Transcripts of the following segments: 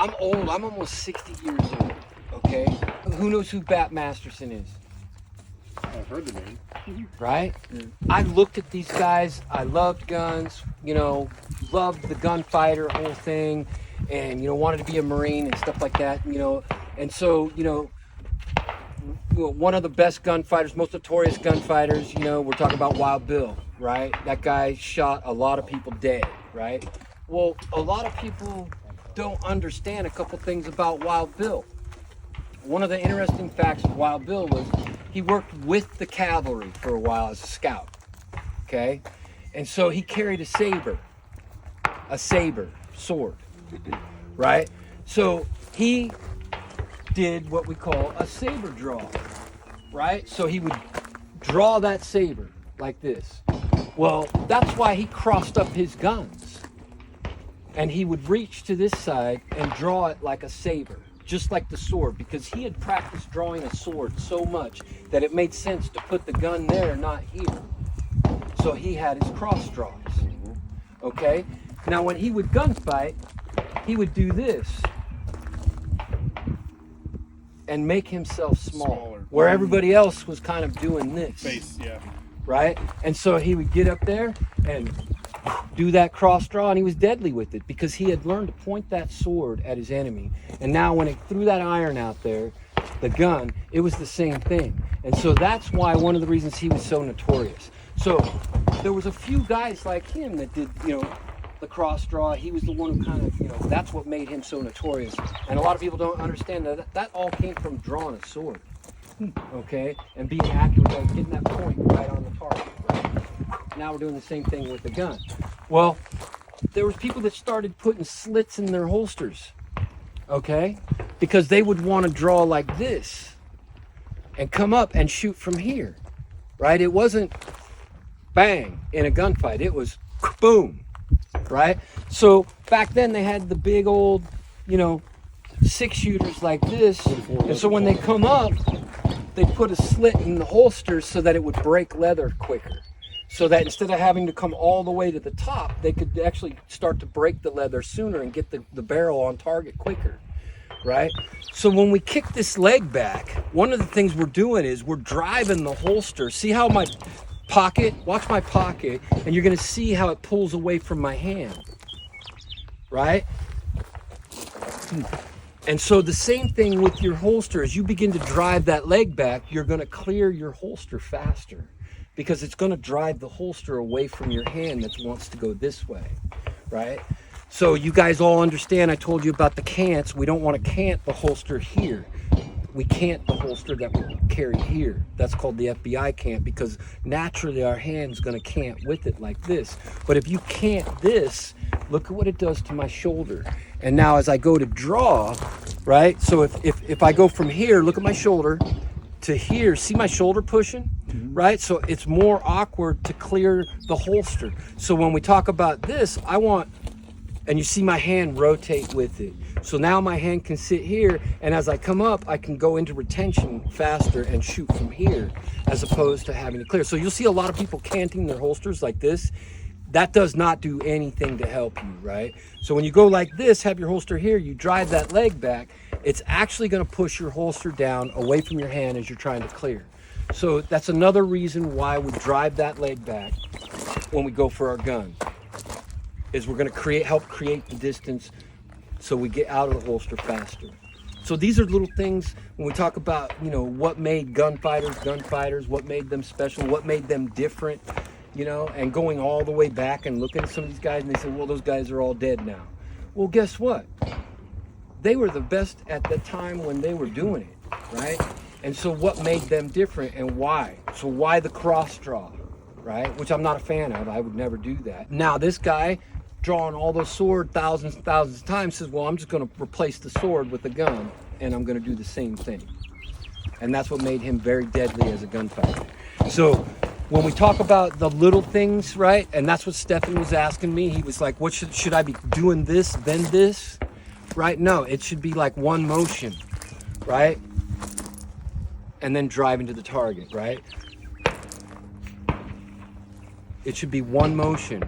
I'm old. I'm almost 60 years old. Okay. Who knows who Bat Masterson is? I've heard the name. Right? I looked at these guys. I loved guns. You know, loved the gunfighter whole thing, and wanted to be a Marine and stuff like that. And so one of the best gunfighters, most notorious gunfighters. We're talking about Wild Bill, right? That guy shot a lot of people dead, right? Well, a lot of people don't understand a couple things about Wild Bill. One of the interesting facts of Wild Bill was he worked with the cavalry for a while as a scout, okay? And so he carried a saber, sword, right? So he did what we call a saber draw, right? So he would draw that saber like this. Well, that's why he crossed up his guns. And he would reach to this side and draw it like a saber, just like the sword, because he had practiced drawing a sword so much that it made sense to put the gun there, not here. So he had his cross draws. Okay? Now when he would gunfight, he would do this and make himself smaller, where everybody else was kind of doing this. Face, yeah. Right? And so he would get up there and do that cross draw, and he was deadly with it because he had learned to point that sword at his enemy. And now when he threw that iron out there, the gun, it was the same thing. And so that's why one of the reasons he was so notorious. So there was a few guys like him that did, the cross draw. He was the one who kind of, that's what made him so notorious. And a lot of people don't understand that all came from drawing a sword, okay, and being accurate at getting that point right on the target. Right? Now we're doing the same thing with the gun. Well, there was people that started putting slits in their holsters, okay, because they would want to draw like this and come up and shoot from here, right? It wasn't bang in a gunfight. It was boom, right? So back then they had the big old, 6-shooters like this. And so when they come up, they put a slit in the holsters so that it would break leather quicker. So that instead of having to come all the way to the top, they could actually start to break the leather sooner and get the barrel on target quicker, right? So when we kick this leg back, one of the things we're doing is we're driving the holster. See how my pocket, watch my pocket, and you're gonna see how it pulls away from my hand, right? And so the same thing with your holster. As you begin to drive that leg back, you're gonna clear your holster faster because it's gonna drive the holster away from your hand that wants to go this way, right? So you guys all understand, I told you about the cants. We don't wanna cant the holster here. We cant the holster that we carry here. That's called the FBI cant because naturally our hand's gonna cant with it like this. But if you cant this, look at what it does to my shoulder. And now as I go to draw, right? So if I go from here, look at my shoulder, to here, see my shoulder pushing, right? So it's more awkward to clear the holster. So when we talk about this, I want, and you see my hand rotate with it. So now my hand can sit here, and as I come up, I can go into retention faster and shoot from here, as opposed to having to clear. So you'll see a lot of people canting their holsters like this. That does not do anything to help you, right? So when you go like this, have your holster here, you drive that leg back, it's actually gonna push your holster down away from your hand as you're trying to clear. So that's another reason why we drive that leg back when we go for our gun, is we're gonna help create the distance so we get out of the holster faster. So these are little things when we talk about, what made gunfighters, what made them special, what made them different, and going all the way back and looking at some of these guys and they say, well, those guys are all dead now. Well, guess what? They were the best at the time when they were doing it, right? And so what made them different and why? So why the cross draw, right? Which I'm not a fan of. I would never do that. Now this guy drawing all those sword thousands and thousands of times says, well, I'm just going to replace the sword with a gun and I'm going to do the same thing. And that's what made him very deadly as a gunfighter. So when we talk about the little things, right? And that's what Stefan was asking me. He was like, what should I be doing this, then this? Right? No, it should be like one motion, right? And then drive into the target, right? It should be one motion.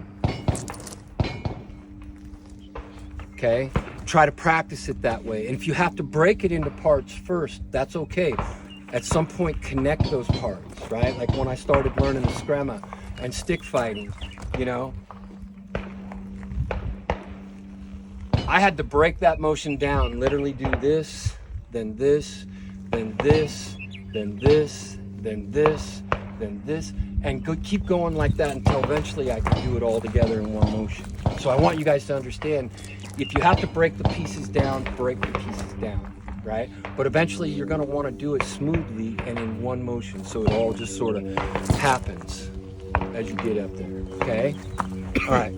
Okay? try to practice it that way. And if you have to break it into parts first, that's okay. At some point, connect those parts, right? Like when I started learning the screma and stick fighting, you know, I had to break that motion down, literally do this, then this, then this, then this, then this, then this, and keep going like that until eventually I could do it all together in one motion. So I want you guys to understand, if you have to break the pieces down, break the pieces down, right? But eventually you're gonna wanna do it smoothly and in one motion, so it all just sort of happens as you get up there, okay? All right.